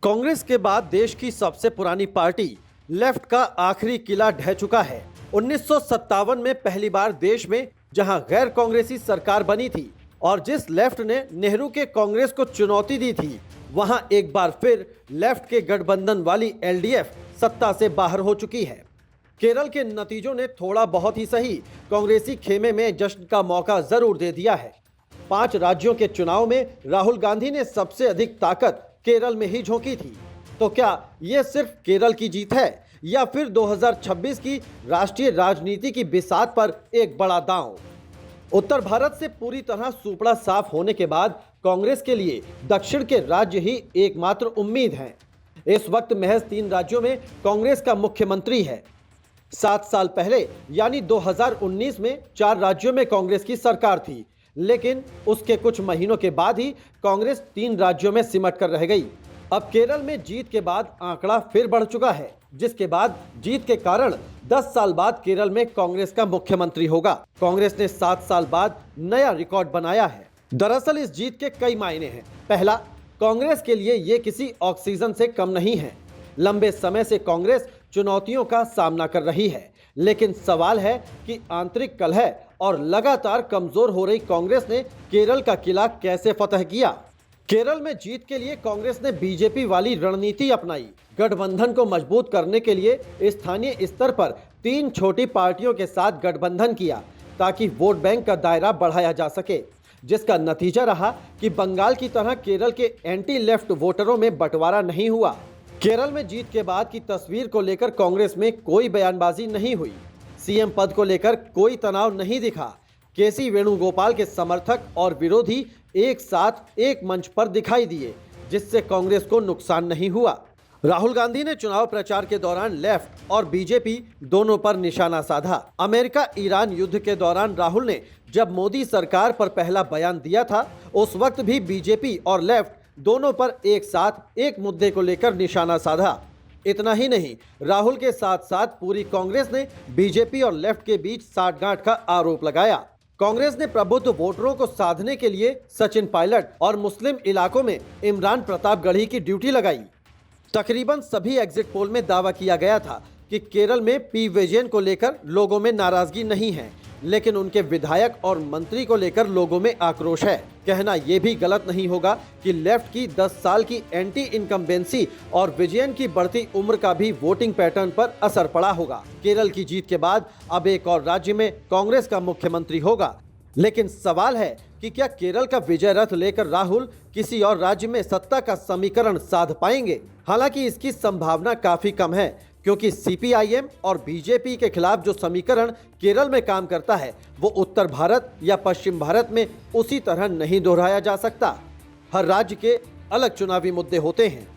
कांग्रेस के बाद देश की सबसे पुरानी पार्टी लेफ्ट का आखिरी किला ढह चुका है। 1957 में पहली बार देश में जहां गैर कांग्रेसी सरकार बनी थी और जिस लेफ्ट ने नेहरू के कांग्रेस को चुनौती दी थी, वहां एक बार फिर लेफ्ट के गठबंधन वाली एलडीएफ सत्ता से बाहर हो चुकी है। केरल के नतीजों ने थोड़ा बहुत ही सही कांग्रेसी खेमे में जश्न का मौका जरूर दे दिया है। 5 राज्यों के चुनाव में राहुल गांधी ने सबसे अधिक ताकत केरल में ही झोंकी थी। तो क्या ये सिर्फ केरल की जीत है या फिर 2026 की राष्ट्रीय राजनीति की बिसात पर एक बड़ा दांव? उत्तर भारत से पूरी तरह सूपड़ा साफ होने के बाद कांग्रेस के लिए दक्षिण के राज्य ही एकमात्र उम्मीद हैं। इस वक्त महज 3 राज्यों में कांग्रेस का मुख्यमंत्री है। 7 साल पहले यानी 2019 में 4 राज्यों में कांग्रेस की सरकार थी, लेकिन उसके कुछ महीनों के बाद ही कांग्रेस 3 राज्यों में सिमट कर रह गई। अब केरल में जीत के बाद आंकड़ा फिर बढ़ चुका है, जिसके बाद जीत के कारण 10 साल बाद केरल में कांग्रेस का मुख्यमंत्री होगा। कांग्रेस ने 7 साल बाद नया रिकॉर्ड बनाया है। दरअसल इस जीत के कई मायने हैं। पहला, कांग्रेस के लिए ये किसी ऑक्सीजन से कम नहीं है। लंबे समय से कांग्रेस चुनौतियों का सामना कर रही है, लेकिन सवाल है कि आंतरिक कलह और लगातार कमजोर हो रही कांग्रेस ने केरल का किला कैसे फतह किया। केरल में जीत के लिए कांग्रेस ने बीजेपी वाली रणनीति अपनाई। गठबंधन को मजबूत करने के लिए स्थानीय स्तर पर 3 छोटी पार्टियों के साथ गठबंधन किया ताकि वोट बैंक का दायरा बढ़ाया जा सके, जिसका नतीजा रहा कि बंगाल की तरह केरल के एंटी लेफ्ट वोटरों में बंटवारा नहीं हुआ। केरल में जीत के बाद की तस्वीर को लेकर कांग्रेस में कोई बयानबाजी नहीं हुई। सीएम पद को लेकर कोई तनाव नहीं दिखा। केसी वेणुगोपाल के समर्थक और विरोधी एक साथ एक मंच पर दिखाई दिए, जिससे कांग्रेस को नुकसान नहीं हुआ। राहुल गांधी ने चुनाव प्रचार के दौरान लेफ्ट और बीजेपी दोनों पर निशाना साधा। अमेरिका ईरान युद्ध के दौरान राहुल ने जब मोदी सरकार पर पहला बयान दिया था, उस वक्त भी बीजेपी और लेफ्ट दोनों पर एक साथ एक मुद्दे को लेकर निशाना साधा। इतना ही नहीं, राहुल के साथ साथ पूरी कांग्रेस ने बीजेपी और लेफ्ट के बीच साठगांठ का आरोप लगाया। कांग्रेस ने प्रबुद्ध वोटरों को साधने के लिए सचिन पायलट और मुस्लिम इलाकों में इमरान प्रतापगढ़ी की ड्यूटी लगाई। तकरीबन सभी एग्जिट पोल में दावा किया गया था कि केरल में पी विजयन को लेकर लोगों में नाराजगी नहीं है, लेकिन उनके विधायक और मंत्री को लेकर लोगों में आक्रोश है। कहना यह भी गलत नहीं होगा कि लेफ्ट की 10 साल की एंटी इनकम्बेंसी और विजयन की बढ़ती उम्र का भी वोटिंग पैटर्न पर असर पड़ा होगा। केरल की जीत के बाद अब एक और राज्य में कांग्रेस का मुख्यमंत्री होगा, लेकिन सवाल है कि क्या केरल का विजय रथ लेकर राहुल किसी और राज्य में सत्ता का समीकरण साध पाएंगे? हालांकि इसकी संभावना काफी कम है, क्योंकि सीपीआईएम और बीजेपी के खिलाफ जो समीकरण केरल में काम करता है, वो उत्तर भारत या पश्चिम भारत में उसी तरह नहीं दोहराया जा सकता। हर राज्य के अलग चुनावी मुद्दे होते हैं।